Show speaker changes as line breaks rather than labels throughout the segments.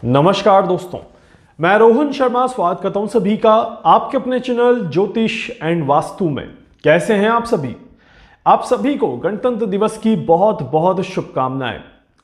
नमस्कार दोस्तों, मैं रोहन शर्मा स्वागत करता हूं सभी का आपके अपने चैनल ज्योतिष एंड वास्तु में। कैसे हैं आप सभी? आप सभी को गणतंत्र दिवस की बहुत बहुत शुभकामनाएं।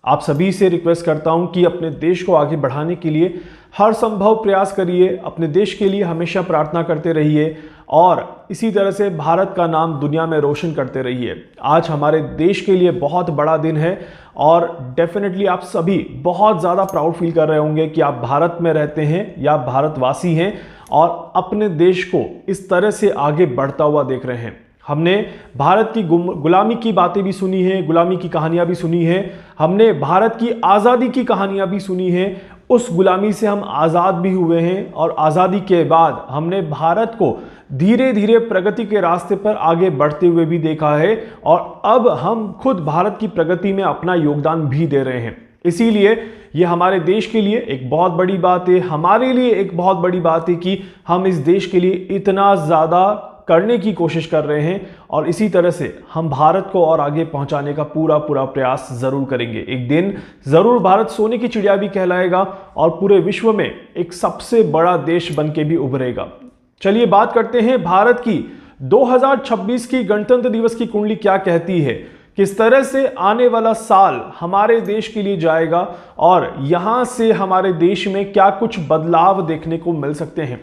आप सभी से रिक्वेस्ट करता हूं कि अपने देश को आगे बढ़ाने के लिए हर संभव प्रयास करिए, अपने देश के लिए हमेशा प्रार्थना करते रहिए और इसी तरह से भारत का नाम दुनिया में रोशन करते रहिए। आज हमारे देश के लिए बहुत बड़ा दिन है और डेफिनेटली आप सभी बहुत ज़्यादा प्राउड फील कर रहे होंगे कि आप भारत में रहते हैं या भारतवासी हैं और अपने देश को इस तरह से आगे बढ़ता हुआ देख रहे हैं। हमने भारत की गुलामी की बातें भी सुनी हैं, गुलामी की कहानियां भी सुनी हैं, हमने भारत की आज़ादी की कहानियां भी सुनी हैं। उस गुलामी से हम आज़ाद भी हुए हैं और आज़ादी के बाद हमने भारत को धीरे धीरे प्रगति के रास्ते पर आगे बढ़ते हुए भी देखा है और अब हम खुद भारत की प्रगति में अपना योगदान भी दे रहे हैं। इसीलिए ये हमारे देश के लिए एक बहुत बड़ी बात है, हमारे लिए एक बहुत बड़ी बात है कि हम इस देश के लिए इतना ज़्यादा करने की कोशिश कर रहे हैं और इसी तरह से हम भारत को और आगे पहुंचाने का पूरा प्रयास जरूर करेंगे। एक दिन जरूर भारत सोने की चिड़िया भी कहलाएगा और पूरे विश्व में एक सबसे बड़ा देश बन के भी उभरेगा। चलिए बात करते हैं भारत की 2026 की गणतंत्र दिवस की कुंडली क्या कहती है, किस तरह से आने वाला साल हमारे देश के लिए जाएगा और यहां से हमारे देश में क्या कुछ बदलाव देखने को मिल सकते हैं।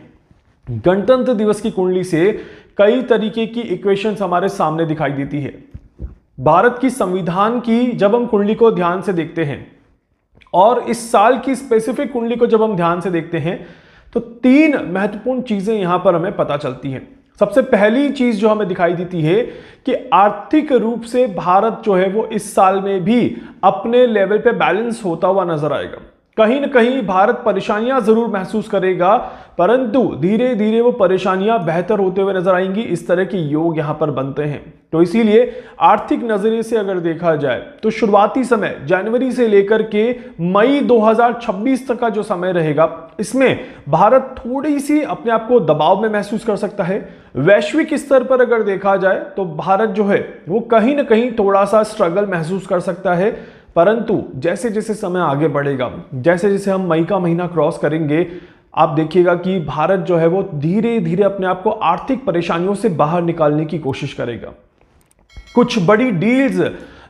गणतंत्र दिवस की कुंडली से कई तरीके की इक्वेशंस हमारे सामने दिखाई देती है। भारत की संविधान की जब हम कुंडली को ध्यान से देखते हैं और इस साल की स्पेसिफिक कुंडली को जब हम ध्यान से देखते हैं तो तीन महत्वपूर्ण चीजें यहां पर हमें पता चलती हैं। सबसे पहली चीज जो हमें दिखाई देती है कि आर्थिक रूप से भारत जो है वो इस साल में भी अपने लेवल पे बैलेंस होता हुआ नजर आएगा। कहीं ना कहीं भारत परेशानियां जरूर महसूस करेगा, परंतु धीरे धीरे वो परेशानियां बेहतर होते हुए नजर आएंगी। इस तरह के योग यहां पर बनते हैं। तो इसीलिए आर्थिक नजरिए से अगर देखा जाए तो शुरुआती समय जनवरी से लेकर के मई 2026 तक का जो समय रहेगा, इसमें भारत थोड़ी सी अपने आप को दबाव में महसूस कर सकता है। वैश्विक स्तर पर अगर देखा जाए तो भारत जो है वो कहीं ना कहीं थोड़ा सा स्ट्रगल महसूस कर सकता है, परंतु जैसे जैसे समय आगे बढ़ेगा, जैसे जैसे हम मई का महीना क्रॉस करेंगे, आप देखिएगा कि भारत जो है वो धीरे धीरे अपने आप को आर्थिक परेशानियों से बाहर निकालने की कोशिश करेगा। कुछ बड़ी डील्स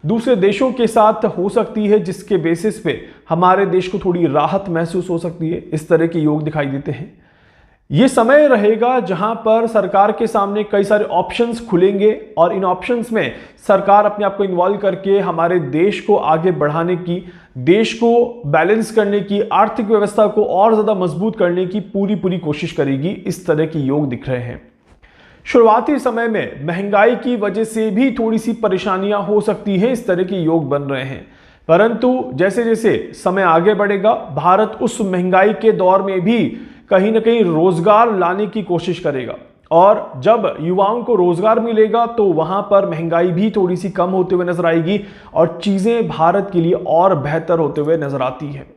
दूसरे देशों के साथ हो सकती है जिसके बेसिस पे हमारे देश को थोड़ी राहत महसूस हो सकती है। इस तरह के योग दिखाई देते हैं। ये समय रहेगा जहां पर सरकार के सामने कई सारे ऑप्शंस खुलेंगे और इन ऑप्शंस में सरकार अपने आप को इन्वॉल्व करके हमारे देश को आगे बढ़ाने की, देश को बैलेंस करने की, आर्थिक व्यवस्था को और ज्यादा मजबूत करने की पूरी कोशिश करेगी। इस तरह के योग दिख रहे हैं। शुरुआती समय में महंगाई की वजह से भी थोड़ी सी परेशानियां हो सकती हैं। इस तरह के योग बन रहे हैं, परंतु जैसे जैसे समय आगे बढ़ेगा भारत उस महंगाई के दौर में भी कहीं ना कहीं रोजगार लाने की कोशिश करेगा और जब युवाओं को रोजगार मिलेगा तो वहां पर महंगाई भी थोड़ी सी कम होते हुए नजर आएगी और चीजें भारत के लिए और बेहतर होते हुए नजर आती है।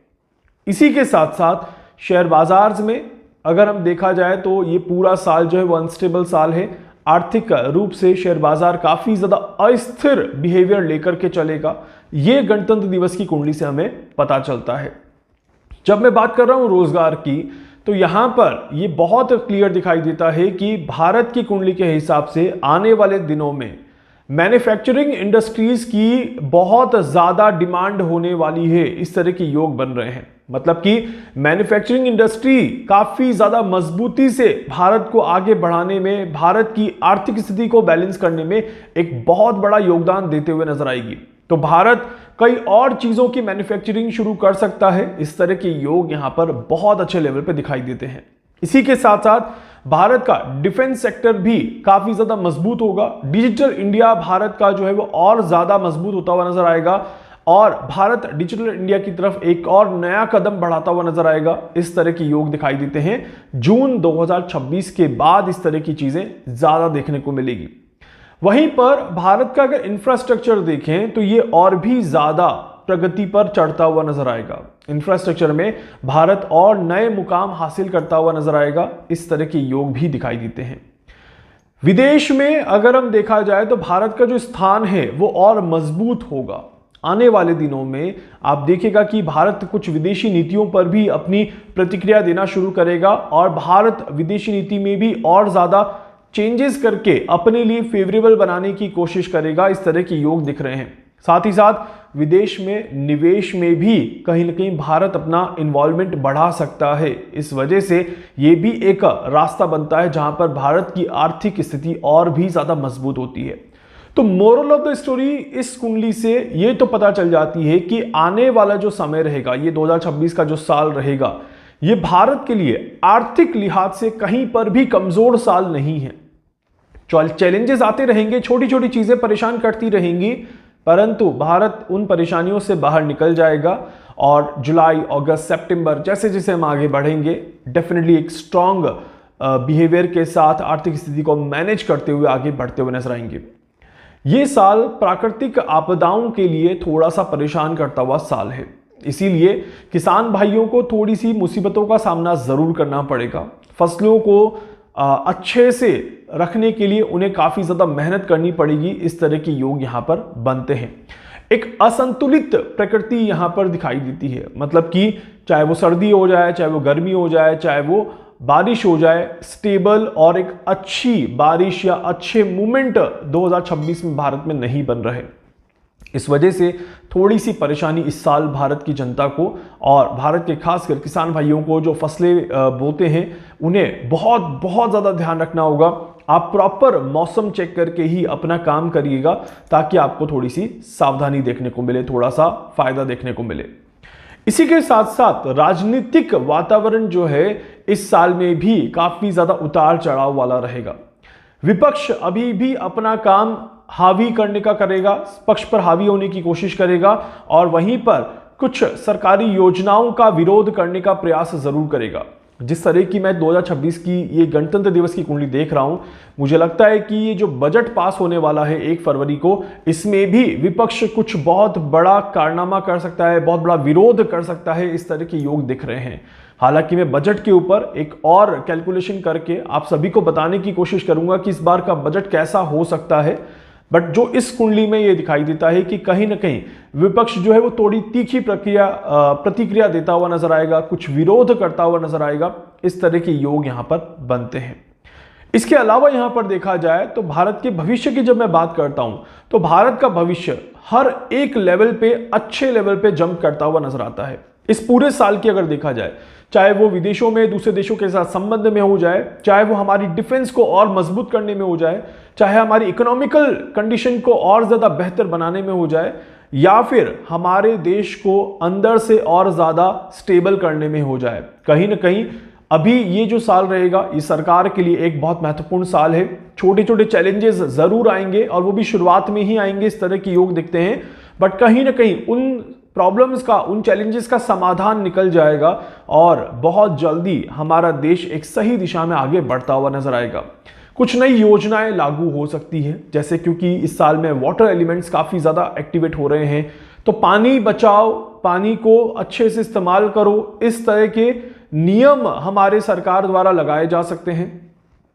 इसी के साथ साथ शेयर बाजार में अगर हम देखा जाए तो ये पूरा साल जो है वो अनस्टेबल साल है। आर्थिक रूप से शेयर बाजार काफी ज्यादा अस्थिर बिहेवियर लेकर के चलेगा। ये गणतंत्र दिवस की कुंडली से हमें पता चलता है। जब मैं बात कर रहा हूं रोजगार की तो यहां पर यह बहुत क्लियर दिखाई देता है कि भारत की कुंडली के हिसाब से आने वाले दिनों में मैन्युफैक्चरिंग इंडस्ट्रीज की बहुत ज्यादा डिमांड होने वाली है। इस तरह के योग बन रहे हैं, मतलब कि मैन्युफैक्चरिंग इंडस्ट्री काफी ज्यादा मजबूती से भारत को आगे बढ़ाने में, भारत की आर्थिक स्थिति को बैलेंस करने में एक बहुत बड़ा योगदान देते हुए नजर आएगी। तो भारत कई और चीजों की मैन्युफैक्चरिंग शुरू कर सकता है। इस तरह के योग यहां पर बहुत अच्छे लेवल पे दिखाई देते हैं। इसी के साथ साथ भारत का डिफेंस सेक्टर भी काफी ज्यादा मजबूत होगा। डिजिटल इंडिया भारत का जो है वो और ज्यादा मजबूत होता हुआ नजर आएगा और भारत डिजिटल इंडिया की तरफ एक और नया कदम बढ़ाता हुआ नजर आएगा। इस तरह के योग दिखाई देते हैं। जून 2026 के बाद इस तरह की चीजें ज्यादा देखने को मिलेगी। वहीं पर भारत का अगर इंफ्रास्ट्रक्चर देखें तो ये और भी ज्यादा प्रगति पर चढ़ता हुआ नजर आएगा। इंफ्रास्ट्रक्चर में भारत और नए मुकाम हासिल करता हुआ नजर आएगा। इस तरह के योग भी दिखाई देते हैं। विदेश में अगर हम देखा जाए तो भारत का जो स्थान है वो और मजबूत होगा। आने वाले दिनों में आप देखिएगा कि भारत कुछ विदेशी नीतियों पर भी अपनी प्रतिक्रिया देना शुरू करेगा और भारत विदेशी नीति में भी और ज्यादा चेंजेस करके अपने लिए फेवरेबल बनाने की कोशिश करेगा। इस तरह के योग दिख रहे हैं। साथ ही साथ विदेश में निवेश में भी कहीं ना कहीं भारत अपना इन्वॉल्वमेंट बढ़ा सकता है। इस वजह से यह भी एक रास्ता बनता है जहां पर भारत की आर्थिक स्थिति और भी ज्यादा मजबूत होती है। तो मोरल ऑफ द स्टोरी इस कुंडली से ये तो पता चल जाती है कि आने वाला जो समय रहेगा, ये 2026 का जो साल रहेगा, ये भारत के लिए आर्थिक लिहाज से कहीं पर भी कमजोर साल नहीं है। चैलेंजेस आते रहेंगे, छोटी छोटी चीजें परेशान करती रहेंगी, परंतु भारत उन परेशानियों से बाहर निकल जाएगा और जुलाई, अगस्त, सितंबर जैसे जैसे हम आगे बढ़ेंगे डेफिनेटली एक स्ट्रांग बिहेवियर के साथ आर्थिक स्थिति को मैनेज करते हुए आगे बढ़ते हुए नजर आएंगे। ये साल प्राकृतिक आपदाओं के लिए थोड़ा सा परेशान करता हुआ साल है, इसीलिए किसान भाइयों को थोड़ी सी मुसीबतों का सामना जरूर करना पड़ेगा। फसलों को अच्छे से रखने के लिए उन्हें काफी ज्यादा मेहनत करनी पड़ेगी। इस तरह के योग यहां पर बनते हैं। एक असंतुलित प्रकृति यहां पर दिखाई देती है, मतलब कि चाहे वो सर्दी हो जाए, चाहे वो गर्मी हो जाए, चाहे वो बारिश हो जाए, स्टेबल और एक अच्छी बारिश या अच्छे मूवमेंट 2026 में भारत में नहीं बन रहे। इस वजह से थोड़ी सी परेशानी इस साल भारत की जनता को और भारत के खासकर किसान भाइयों को जो फसलें बोते हैं उन्हें बहुत बहुत ज़्यादा ध्यान रखना होगा। आप प्रॉपर मौसम चेक करके ही अपना काम करिएगा ताकि आपको थोड़ी सी सावधानी देखने को मिले, थोड़ा सा फायदा देखने को मिले। इसी के साथ साथ राजनीतिक वातावरण जो है इस साल में भी काफी ज्यादा उतार चढ़ाव वाला रहेगा। विपक्ष अभी भी अपना काम हावी करने का करेगा, पक्ष पर हावी होने की कोशिश करेगा और वहीं पर कुछ सरकारी योजनाओं का विरोध करने का प्रयास जरूर करेगा। जिस तरह की मैं 2026 की ये गणतंत्र दिवस की कुंडली देख रहा हूं, मुझे लगता है कि ये जो बजट पास होने वाला है 1 फरवरी को, इसमें भी विपक्ष कुछ बहुत बड़ा कारनामा कर सकता है, बहुत बड़ा विरोध कर सकता है। इस तरह के योग दिख रहे हैं। हालांकि मैं बजट के ऊपर एक और कैलकुलेशन करके आप सभी को बताने की कोशिश करूंगा कि इस बार का बजट कैसा हो सकता है, बट जो इस कुंडली में ये दिखाई देता है कि कहीं ना कहीं विपक्ष जो है वो थोड़ी तीखी प्रतिक्रिया देता हुआ नजर आएगा, कुछ विरोध करता हुआ नजर आएगा। इस तरह के योग यहां पर बनते हैं। इसके अलावा यहां पर देखा जाए तो भारत के भविष्य की जब मैं बात करता हूं तो भारत का भविष्य हर एक लेवल पे, अच्छे लेवल पे जंप करता हुआ नजर आता है। इस पूरे साल की अगर देखा जाए, चाहे वो विदेशों में दूसरे देशों के साथ संबंध में हो जाए, चाहे वो हमारी डिफेंस को और मजबूत करने में हो जाए, चाहे हमारी इकोनॉमिकल कंडीशन को और ज्यादा बेहतर बनाने में हो जाए, या फिर हमारे देश को अंदर से और ज्यादा स्टेबल करने में हो जाए, कहीं ना कहीं अभी ये जो साल रहेगा ये सरकार के लिए एक बहुत महत्वपूर्ण साल है। छोटे छोटे चैलेंजेस जरूर आएंगे और वो भी शुरुआत में ही आएंगे, इस तरह के योग दिखते हैं, बट कहीं ना कहीं उन प्रॉब्लम्स का, उन चैलेंजेस का समाधान निकल जाएगा और बहुत जल्दी हमारा देश एक सही दिशा में आगे बढ़ता हुआ नजर आएगा। कुछ नई योजनाएं लागू हो सकती है, जैसे क्योंकि इस साल में वाटर एलिमेंट्स काफी ज्यादा एक्टिवेट हो रहे हैं, तो पानी बचाओ, पानी को अच्छे से इस्तेमाल करो, इस तरह के नियम हमारे सरकार द्वारा लगाए जा सकते हैं।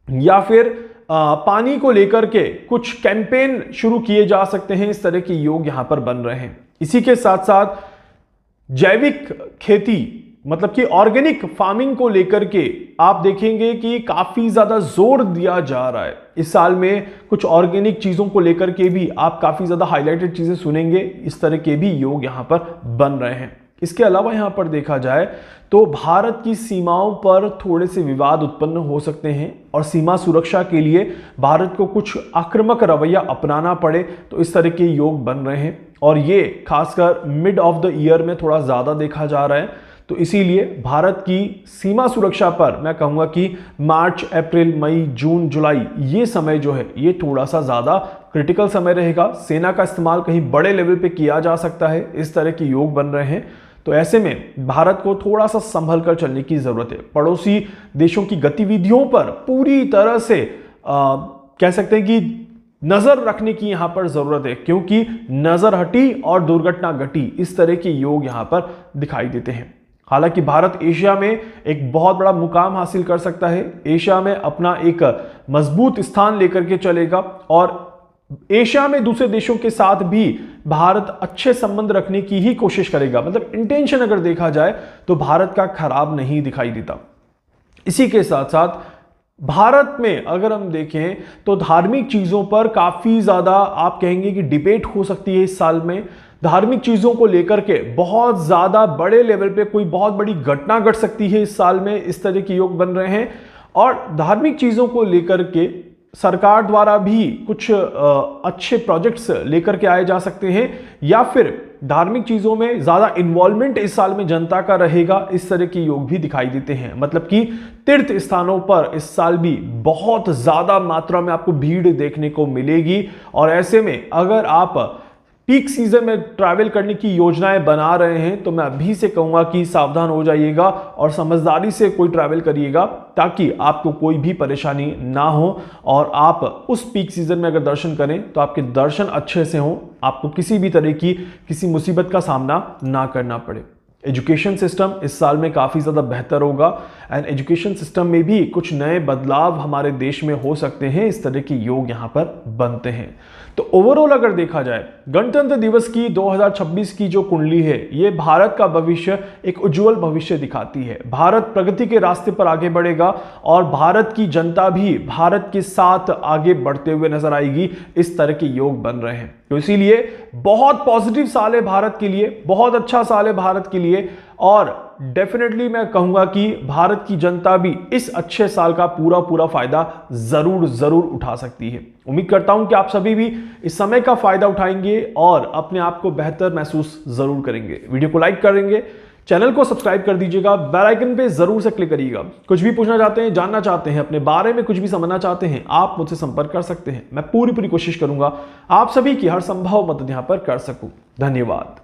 या फिर पानी को लेकर के कुछ कैंपेन शुरू किए जा सकते हैं। इस तरह के योग यहां पर बन रहे हैं। इसी के साथ साथ जैविक खेती, मतलब कि ऑर्गेनिक फार्मिंग को लेकर के आप देखेंगे कि काफी ज्यादा जोर दिया जा रहा है। इस साल में कुछ ऑर्गेनिक चीजों को लेकर के भी आप काफी ज्यादा हाईलाइटेड चीजें सुनेंगे। इस तरह के भी योग यहां पर बन रहे हैं। इसके अलावा यहां पर देखा जाए तो भारत की सीमाओं पर थोड़े से विवाद उत्पन्न हो सकते हैं और सीमा सुरक्षा के लिए भारत को कुछ आक्रामक रवैया अपनाना पड़े, तो इस तरह के योग बन रहे हैं और ये खासकर मिड ऑफ द ईयर में थोड़ा ज्यादा देखा जा रहा है। तो इसीलिए भारत की सीमा सुरक्षा पर मैं कहूंगा कि मार्च, अप्रैल, मई, जून, जुलाई ये समय जो है ये थोड़ा सा ज्यादा क्रिटिकल समय रहेगा। सेना का इस्तेमाल कहीं बड़े लेवल पे किया जा सकता है। इस तरह के योग बन रहे हैं। तो ऐसे में भारत को थोड़ा सा संभल कर चलने की जरूरत है। पड़ोसी देशों की गतिविधियों पर पूरी तरह से कह सकते हैं कि नजर रखने की यहां पर जरूरत है, क्योंकि नजर हटी और दुर्घटना घटी। इस तरह के योग यहां पर दिखाई देते हैं। हालांकि भारत एशिया में एक बहुत बड़ा मुकाम हासिल कर सकता है, एशिया में अपना एक मजबूत स्थान लेकर के चलेगा और एशिया में दूसरे देशों के साथ भी भारत अच्छे संबंध रखने की ही कोशिश करेगा। मतलब इंटेंशन अगर देखा जाए तो भारत का खराब नहीं दिखाई देता। इसी के साथ साथ भारत में अगर हम देखें तो धार्मिक चीजों पर काफी ज्यादा आप कहेंगे कि डिबेट हो सकती है इस साल में। धार्मिक चीजों को लेकर के बहुत ज्यादा बड़े लेवल पे कोई बहुत बड़ी घटना घट सकती है इस साल में, इस तरह के योग बन रहे हैं। और धार्मिक चीजों को लेकर के सरकार द्वारा भी कुछ अच्छे प्रोजेक्ट्स लेकर के आए जा सकते हैं, या फिर धार्मिक चीजों में ज्यादा इन्वॉल्वमेंट इस साल में जनता का रहेगा, इस तरह के योग भी दिखाई देते हैं। मतलब कि तीर्थ स्थानों पर इस साल भी बहुत ज्यादा मात्रा में आपको भीड़ देखने को मिलेगी। और ऐसे में अगर आप पीक सीजन में ट्रैवल करने की योजनाएं बना रहे हैं तो मैं अभी से कहूंगा कि सावधान हो जाइएगा और समझदारी से कोई ट्रैवल करिएगा, ताकि आपको कोई भी परेशानी ना हो और आप उस पीक सीजन में अगर दर्शन करें तो आपके दर्शन अच्छे से हों, आपको किसी भी तरह की किसी मुसीबत का सामना ना करना पड़े। एजुकेशन सिस्टम इस साल में काफ़ी ज़्यादा बेहतर होगा एंड एजुकेशन सिस्टम में भी कुछ नए बदलाव हमारे देश में हो सकते हैं, इस तरह के योग यहाँ पर बनते हैं। तो ओवरऑल अगर देखा जाए गणतंत्र दिवस की 2026 की जो कुंडली है ये भारत का भविष्य एक उज्जवल भविष्य दिखाती है। भारत प्रगति के रास्ते पर आगे बढ़ेगा और भारत की जनता भी भारत के साथ आगे बढ़ते हुए नजर आएगी, इस तरह के योग बन रहे हैं। तो इसीलिए बहुत पॉजिटिव साल है भारत के लिए, बहुत अच्छा साल है भारत के लिए और डेफिनेटली मैं कहूंगा कि भारत की जनता भी इस अच्छे साल का पूरा फायदा जरूर उठा सकती है। उम्मीद करता हूं कि आप सभी भी इस समय का फायदा उठाएंगे और अपने आप को बेहतर महसूस जरूर करेंगे। वीडियो को लाइक करेंगे, चैनल को सब्सक्राइब कर दीजिएगा, बेल आइकन पे जरूर से क्लिक करिएगा। कुछ भी पूछना चाहते हैं, जानना चाहते हैं, अपने बारे में कुछ भी समझना चाहते हैं, आप मुझसे संपर्क कर सकते हैं। मैं पूरी कोशिश करूंगा आप सभी की हर संभव मदद यहां पर कर सकूं। धन्यवाद।